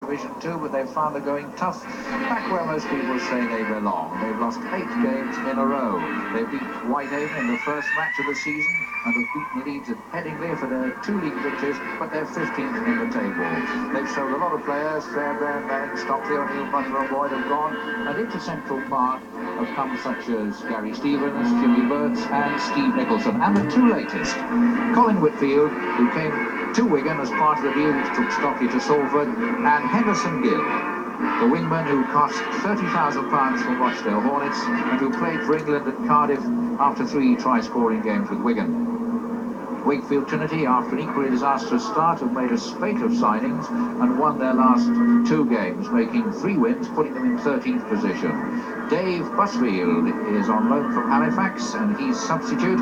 Division 2, but they've found they're going tough back where most people say they belong. They've lost 8 games in a row. They beat Whitehaven in the first match of the season and have beaten Leeds at Headingley for their 2 league victories, but they're 15th in the table. They've sold a lot of players. Fairbairn, Manning, Stockley, O'Neill, Butler and Boyd have gone, and into Central Park have come such as Gary Stevens, Jimmy Burts and Steve Nicholson, and the 2 latest, Colin Whitfield, who came to Wigan as part of the deal which took Stockley to Salford, and Henderson Gill, the wingman who cost £30,000 from Rochdale Hornets and who played for England at Cardiff after 3 try-scoring games with Wigan. Wakefield Trinity, after an equally disastrous start, have made a spate of signings and won their last 2 games, making 3 wins, putting them in 13th position. Dave Busfield is on loan from Halifax and he's substitute.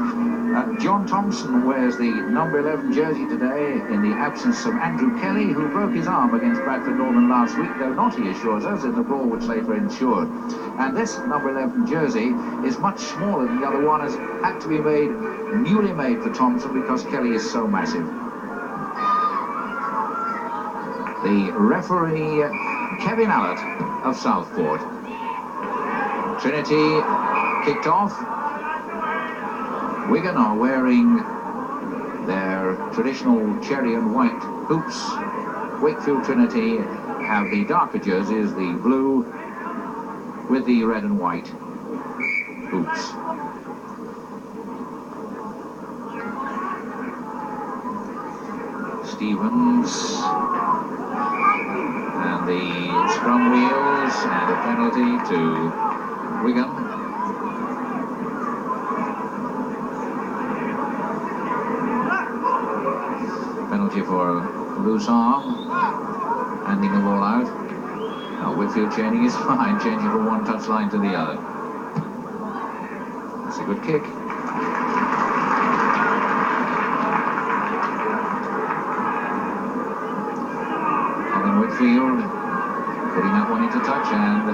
John Thompson wears the number 11 jersey today in the absence of Andrew Kelly, who broke his arm against Bradford Northern last week, though not, he assures us, in the brawl which later ensued. And this number 11 jersey is much smaller than the other one, has had to be newly made for Thompson because Kelly is so massive. The referee, Kevin Allett of Southport. Trinity kicked off. Wigan are wearing their traditional cherry and white hoops. Wakefield Trinity have the darker jerseys, the blue with the red and white hoops. Stevens and the scrum wheels and a penalty to Wigan. Penalty for a loose arm, handing the ball out. Now Whitfield chaining is fine, changing from one touchline to the other. That's a good kick. Colin Whitfield putting that one into touch, and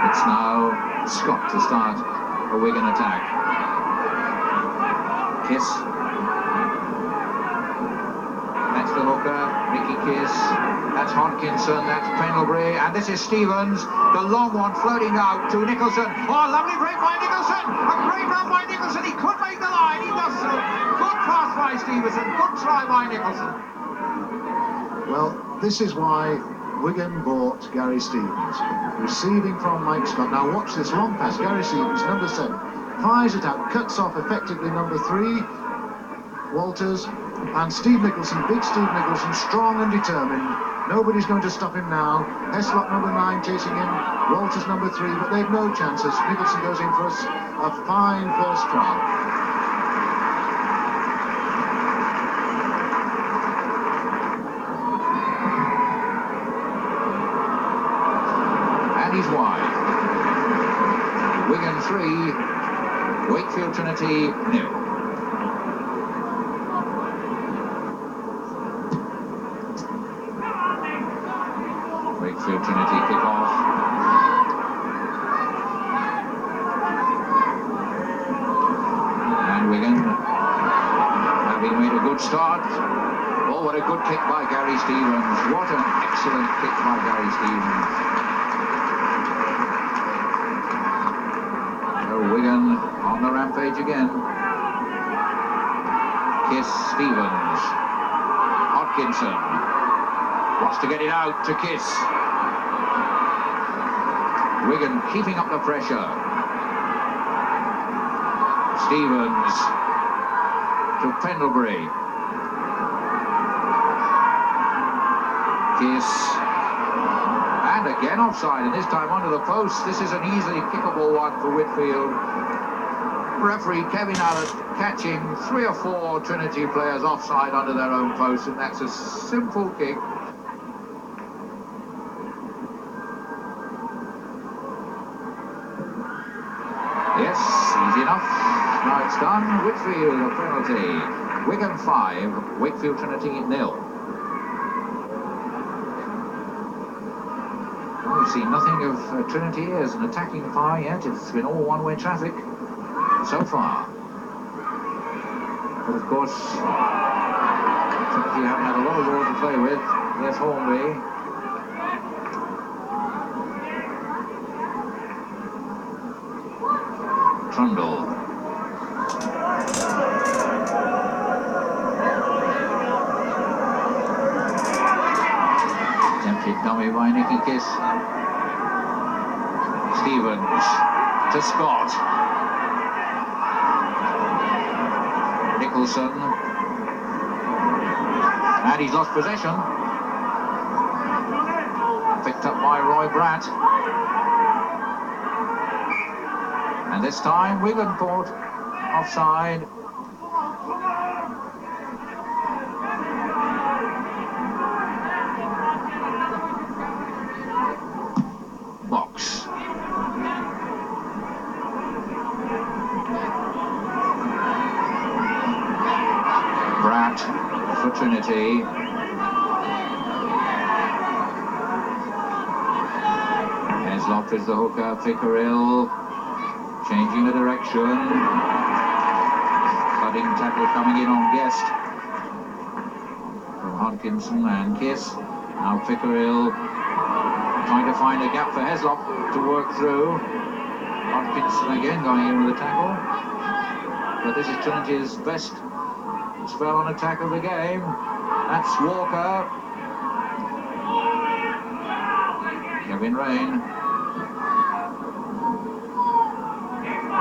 it's now Scott to start a Wigan attack. Kiss. That's the hooker, Mickey Kiss, that's Hodkinson, that's Pendlebury, and this is Stevens, the long one floating out to Nicholson. Oh, lovely break by Nicholson! A great run by Nicholson, he could make the line, he does so. Good pass by Stevenson, good try by Nicholson. Well, this is why Wigan bought Gary Stevens, receiving from Mike Scott. Now watch this long pass, Gary Stevens, number 7, fires it out, cuts off effectively number 3, Walters, and Steve Nicholson, big Steve Nicholson, strong and determined. Nobody's going to stop him now. Heslop number 9 chasing him, Walters number 3, but they've no chances. Nicholson goes in for a fine first try. And he's wide. Wigan 3, Wakefield Trinity 0. Wakefield Trinity kick off. And Wigan having made a good start. Oh, what a good kick by Gary Stevens. What an excellent kick by Gary Stevens. So Wigan on the rampage again. Kiss, Stevens. Hodkinson wants to get it out to Kiss. Wigan keeping up the pressure. Stevens to Pendlebury. Kiss. And again offside, and this time under the post. This is an easily kickable one for Whitfield. Referee Kevin Allett catching 3 or 4 Trinity players offside under their own post, and that's a simple kick. Yes, easy enough. Now it's done. Whitfield, a penalty. Wigan 5, Wakefield Trinity 0. Well, we've seen nothing of Trinity as an attacking power yet. It's been all one-way traffic so far. But of course, Trinity haven't had a lot of ball to play with. There's Hornby. Trundle. Tempted dummy by Nicky Kiss. Stevens to Scott. Nicholson. And he's lost possession. Picked up by Roy Bratt. And this time Wigan caught offside. Box. Bratt for Trinity. Heslop is the hooker. Pickerill changing the direction. Cutting tackle coming in on Guest from Hodkinson and Kiss. Now Pickerill trying to find a gap for Heslop to work through. Hodkinson again going in with a tackle. But this is Trinity's best spell on attack of the game. That's Walker. Kevin Rain.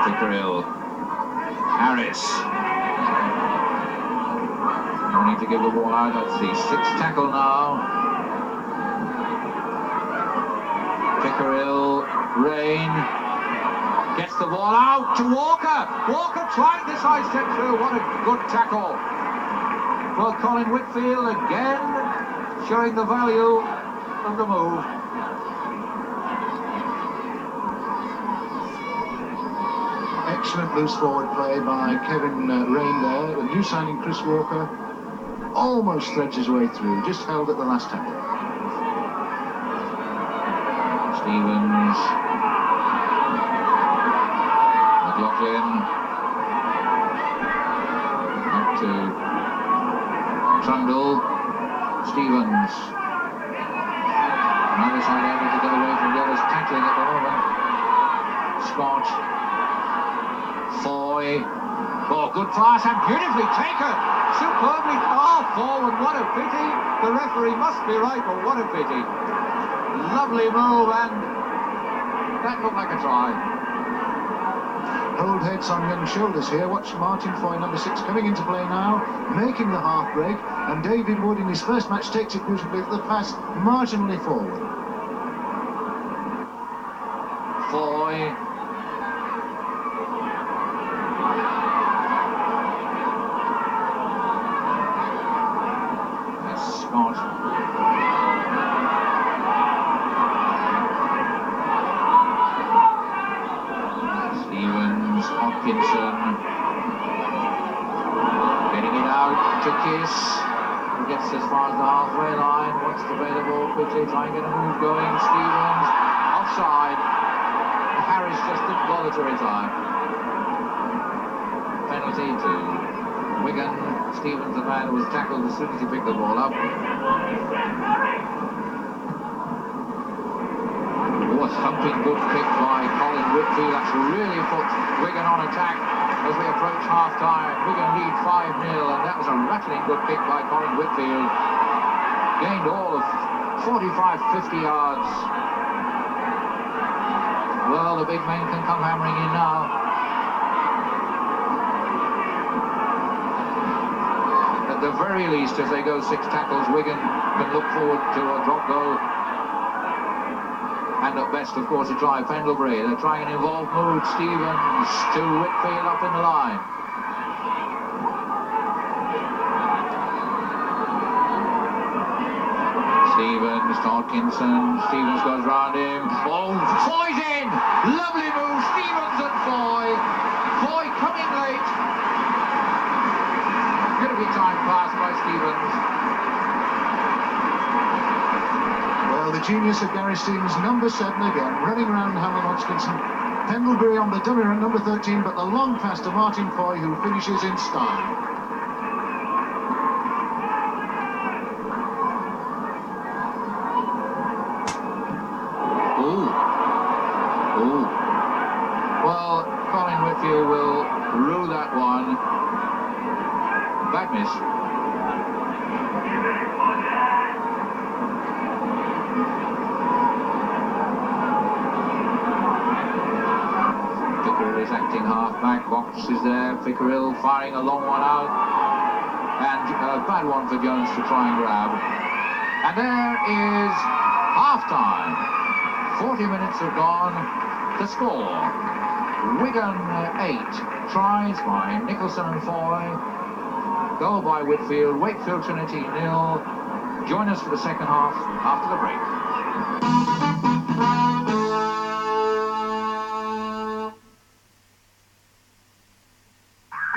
Pickerill. Harris. No need to give the ball out. That's the sixth tackle now. Pickerill. Rain. Gets the ball out to Walker. Walker trying to sidestep through. What a good tackle. Well, Colin Wakefield again showing the value of the move. Excellent loose forward play by Kevin Rain there. The new signing Chris Walker almost threads his way through, just held at the last tackle. Stevens. McLaughlin. Up to Trundle. Stevens. Another side able to get away from the others tackling at the moment. Scott. Foy. Oh, good pass and beautifully taken. Superbly far forward. What a pity. The referee must be right, but what a pity. Lovely move, and that looked like a try. Hold heads on young shoulders here. Watch Martin Foy, number 6, coming into play now, making the half break, and David Wood in his first match takes it beautifully with the pass marginally forward. Foy. Scott. Stevens, Hodkinson. Getting it out to Kiss. He gets as far as the halfway line. Wants to play the ball quickly, try and get a move going. Stevens, offside. Harris just didn't bother to retire. Penalty to Wigan. Stevens, the man who was tackled as soon as he picked the ball up. Oh, a thumping good kick by Colin Whitfield. That's really put Wigan on attack as we approach half-time. Wigan lead 5-0, and that was a rattling good kick by Colin Whitfield. Gained all of 45-50 yards. Well, the big men can come hammering in now. At the very least, if they go 6 tackles, Wigan can look forward to a drop goal. And at best, of course, a try. Pendlebury, they're trying an involved move. Stevens to Whitfield up in the line. Stevens, Hodkinson. Stevens goes round him. Oh, Foy's in! Lovely move, Stevens and Foy. Foy coming late. Beautifully timed pass by Stevens. Well, the genius of Gary Stevens, number 7 again, running around Helen Hodkinson. Pendlebury on the dummy run, number 13, but the long pass to Martin Foy, who finishes in style. Well, Colin Wakefield will rue that one. Bad miss. Pickerill is acting half-back. Box is there. Pickerill firing a long one out. And a bad one for Jones to try and grab. And there is half-time. 40 minutes have gone. The score. Wigan 8. Tries by Nicholson and Foy. Goal by Whitfield. Wakefield Trinity 0. Join us for the second half after the break.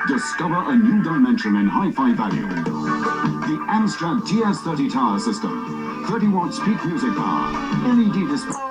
Discover a new dimension in hi-fi value. The Amstrad TS30 tower system. 30 watts peak music power. LED display.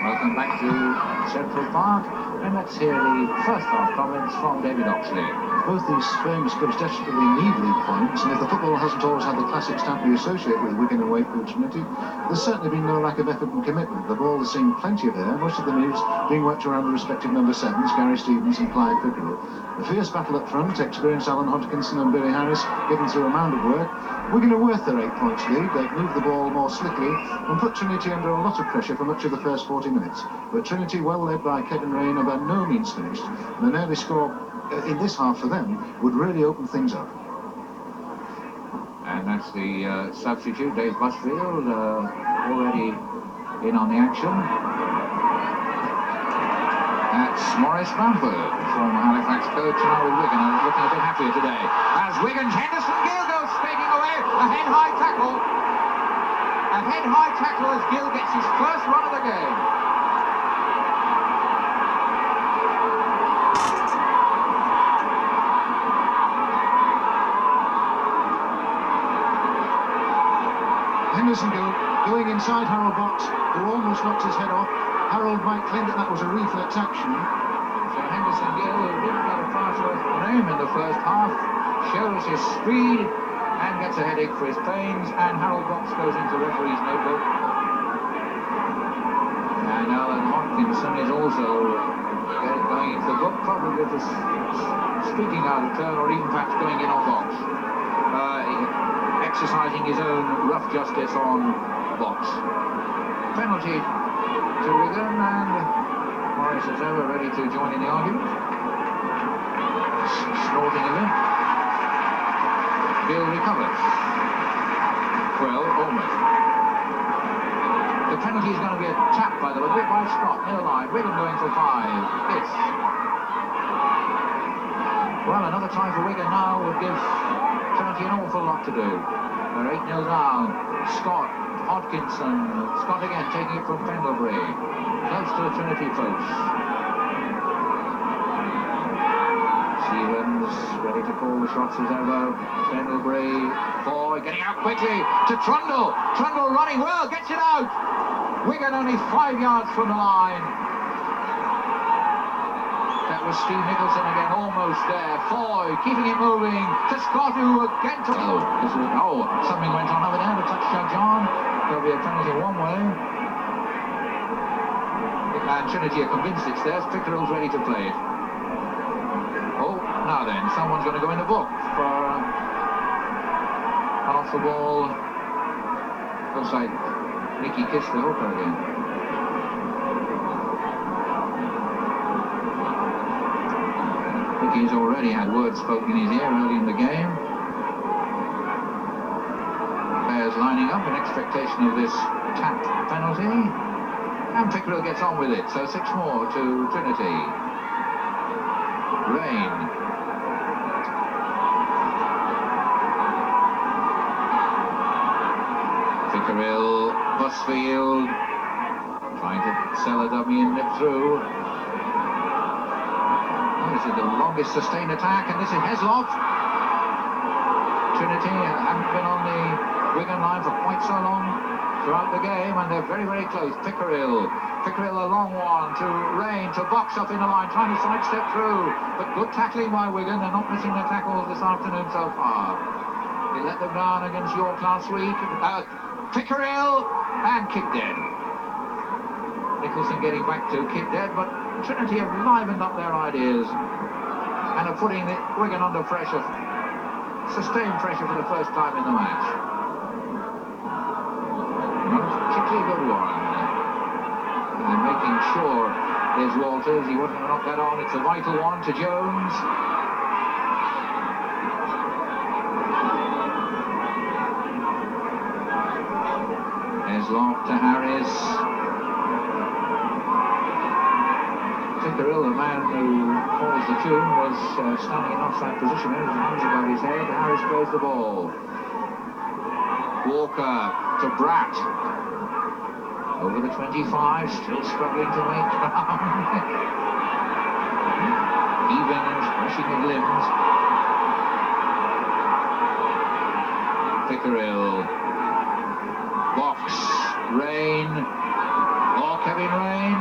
Welcome back to Central Park, and let's hear the first half comments from David Oxley. Both these famous clubs desperately need league points, and if the football hasn't always had the classic stamp we associate with Wigan and Wakefield Trinity, there's certainly been no lack of effort and commitment. The ball has seen plenty of air, most of the moves being worked around the respective number 7s, Gary Stevens and Clyde Pickerill. A fierce battle up front, experienced Alan Hodkinson and Billy Harris getting through a mound of work. Wigan are worth their 8 points lead. They've moved the ball more slickly and put Trinity under a lot of pressure for much of the first 40 minutes. But Trinity, well led by Kevin Rain, are by no means finished, and an early score in this half for them would really open things up. And that's the substitute, Dave Busfield, already in on the action. That's Maurice Bamford, former Halifax coach, now with Wigan, and looking a bit happier today. As Wigan's Henderson Gill goes skating away, a head-high tackle. A head-high tackle as Gill gets his first run of the game. Henderson going inside Harold Box, who almost knocked his head off. Harold might claim that was a reflex action. So Henderson Gill, who didn't get a pass worth the name in the first half, shows his speed and gets a headache for his pains, and Harold Box goes into the referee's notebook. And Alan Hodkinson is also going into the book, probably for speaking out of turn or even perhaps going in on Box. Exercising his own rough justice on Box. Penalty to Wigan, and Morris is ever ready to join in the argument. Snorting a bit. Gill recovers. Well, almost. The penalty is going to be a tap, by the way, bit by Scott, near line. Wigan going for 5. It's. Well, another try for Wigan now would give Trinity an awful lot to do. They're 8-0 down. Scott, Hodkinson, Scott again taking it from Pendlebury. Close to the Trinity post. Stevens ready to call the shots as ever. Pendlebury, Foy getting out quickly to Trundle. Trundle running well, gets it out. Wigan only 5 yards from the line. That was Steve Nicholson again, almost there. Foy keeping it moving to Scott, who again took... something went on over there, the touch judge on. There'll be a penalty one way. And Trinity are convinced it's theirs. Pickerill's ready to play it. Oh, now then, someone's going to go in the book for off the ball. Looks like Nicky kissed the hooker again. He's already had words spoken in his ear early in the game. Players lining up in expectation of this tap penalty. And Pickerill gets on with it, so 6 more to Trinity. Rain. Pickerill, Busfield, trying to sell a dummy and nip through. This is the longest sustained attack, and this is Heslop. Trinity haven't been on the Wigan line for quite so long throughout the game, and they're very, very close. Pickerill a long one to Rain, to Box up in the line, trying to sidestep through, but good tackling by Wigan. They're not missing their tackles this afternoon so far. They let them down against York last week. Pickerill, and kicked in. Nicholson getting back to kick dead, but Trinity have livened up their ideas and are putting Wigan under pressure, sustained pressure for the first time in the match. Not a particularly good one. And making sure there's Walters, he wasn't going to knock that on. It's a vital one to Jones. There's Locke to Harris. Tickerell, the man who calls the tune, was standing in offside position. There, his hands above his head. Harris plays the ball. Walker to Bratt. Over the 25, still struggling to make ground. Even and stretching his limbs. Tickerell. Box. Rain. Oh, Kevin Rain.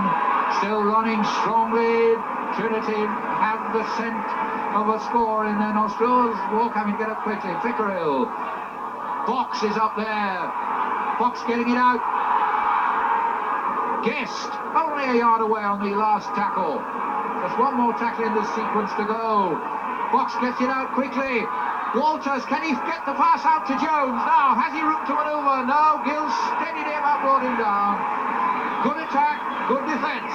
Still running strongly. Trinity have the scent of a score in their nostrils. Walk having to get up quickly. Tickerell. Box is up there. Box getting it out. Guest only a yard away on the last tackle. Just one more tackle in this sequence to go. Box gets it out quickly. Walters, can he get the pass out to Jones? Now, has he room to manoeuvre? No, Gill steadied him up, brought him down. Good attack, good defence.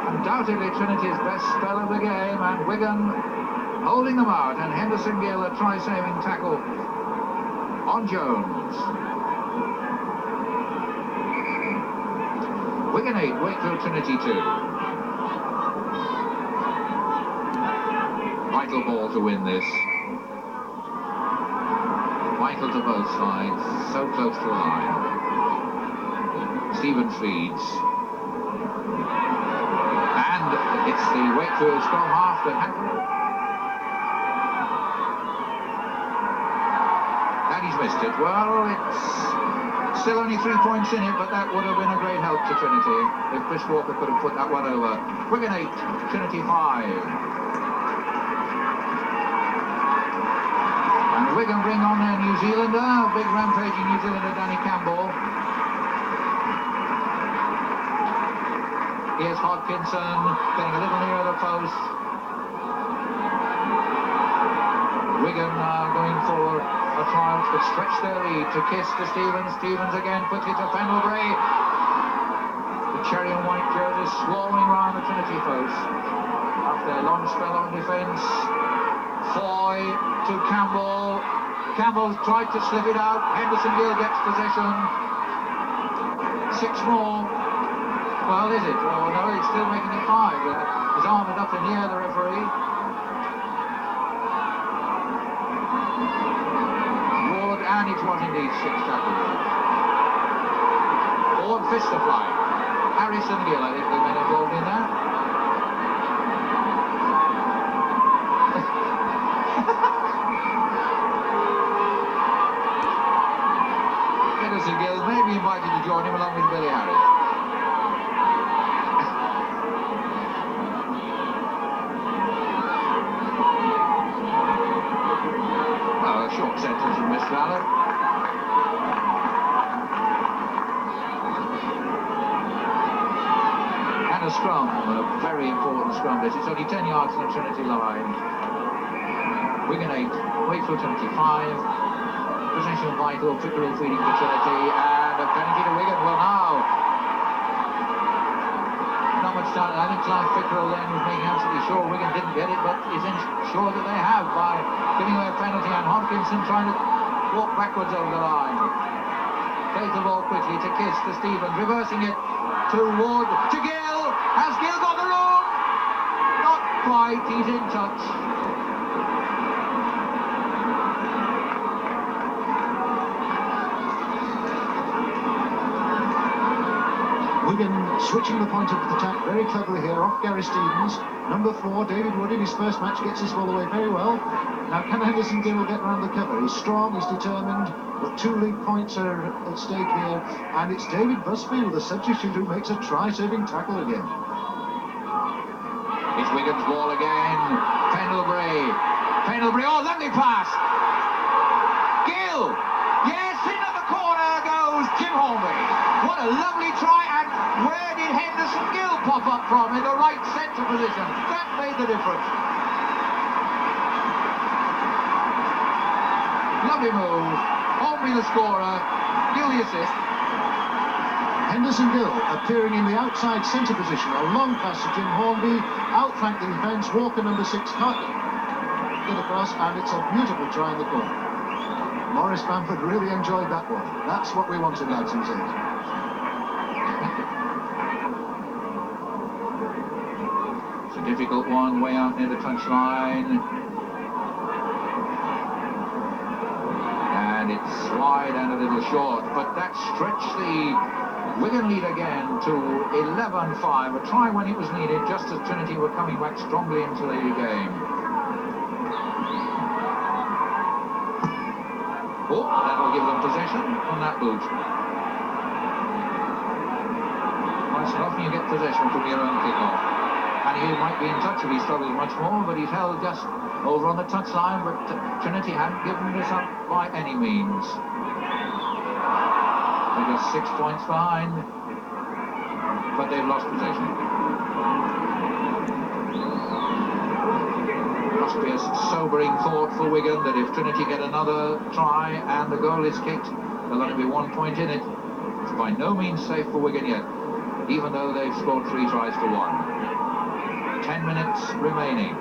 Undoubtedly Trinity's best spell of the game, and Wigan holding them out, and Henderson Gill a try-saving tackle on Jones. Wigan 8, Wakefield Trinity 2. Vital ball to win this. Vital to both sides, so close to the line. Stevens feeds. And it's the Wakefield scrum half that and he's missed it. Well, it's still only 3 points in it, but that would have been a great help to Trinity if Chris Walker could have put that one over. Wigan 8, Trinity 5. And Wigan bring on their New Zealander, big rampaging New Zealander Danny Campbell. Here's Hodkinson getting a little nearer the post. Wigan going for a triumph that stretched their lead to Kiss to Stevens. Stevens again quickly to Pendlebury. The cherry and white jerseys swarming round the Trinity post. After a long spell on defence. Foy to Campbell. Campbell tried to slip it out. Henderson Gill gets possession. 6 more. Well, is it? Oh no, he's still making it 5. His arm is up in the air, the referee. Ward, and it was indeed 6 tackles. Ward fist to fly. Harris and Gill, I think, the men involved in that. Henderson Gill may be invited to join him along with Billy Harris. Well, a short sentence from Mr. Allen. And a scrum, a very important scrum. This it's only 10 yards from the Trinity line. Wigan 8, Wakefield Trinity 5. Possession vital, Tickerell feeding to Trinity, and a penalty to Wigan. Well, now, not much time. I think Clive Tickerell then was making absolutely sure Wigan didn't get it, but is sure that they have by giving away a penalty, and Hodkinson trying to walk backwards over the line. Plays the ball quickly to Kiss to Stevens, reversing it to Ward, to Gill. Has Gill got the room? Not quite, he's in touch. Wigan switching the point of attack very cleverly here off Gary Stevens. Number 4, David Wood, in his first match gets his ball away very well. Now can Henderson Gill get around the cover? He's strong, he's determined, but 2 league points are at stake here, and it's David Busfield, the substitute, who makes a try-saving tackle again. It's Wigan's ball again. Pendlebury, oh, lovely pass. Gill a lovely try, and where did Henderson Gill pop up from? In the right centre position. That made the difference. Lovely move. Hornby the scorer. Gill the assist. Henderson Gill appearing in the outside centre position. A long pass to Jim Hornby. Outflank the defence. Walker number 6 can't get across, and it's a beautiful try in the corner. Maurice Bamford really enjoyed that one. That's what we wanted, lads and says. It's a difficult one, way out near the touchline. And it's wide and a little short, but that stretched the Wigan lead again to 11-5. A try when it was needed, just as Trinity were coming back strongly into the game. Oh, that'll give them possession on that boot. Quite so often you get possession from your own kick-off. And he might be in touch if he struggles much more, but he's held just over on the touchline, but Trinity hadn't given this up by any means. They're just 6 points behind, but they've lost possession. Must be a sobering thought for Wigan that if Trinity get another try and the goal is kicked, there'll only be 1 point in it. It's by no means safe for Wigan yet, even though they've scored 3 tries to 1. 10 minutes remaining.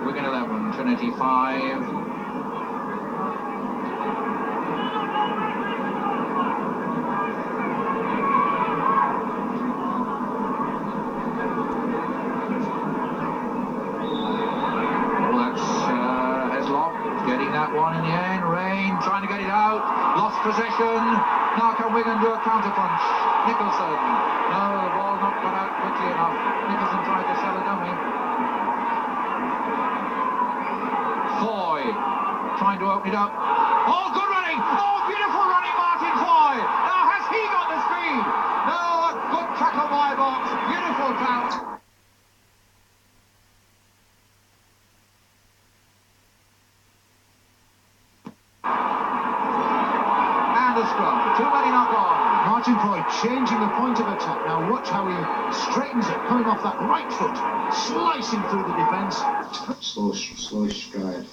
Wigan 11, Trinity 5. One in the end, Rain trying to get it out, lost possession. Now can Wigan do a counter-punch? Nicholson, no, the ball not got out quickly enough. Nicholson tried to sell a dummy. Foy trying to open it up. Oh, good running! Oh, beautiful running, Martin Foy! Now has he got the speed? No, a good tackle by Box, beautiful bounce. Too many knock on. Martin Foy changing the point of attack. Now watch how he straightens it, coming off that right foot, slicing through the defence. Slow stride.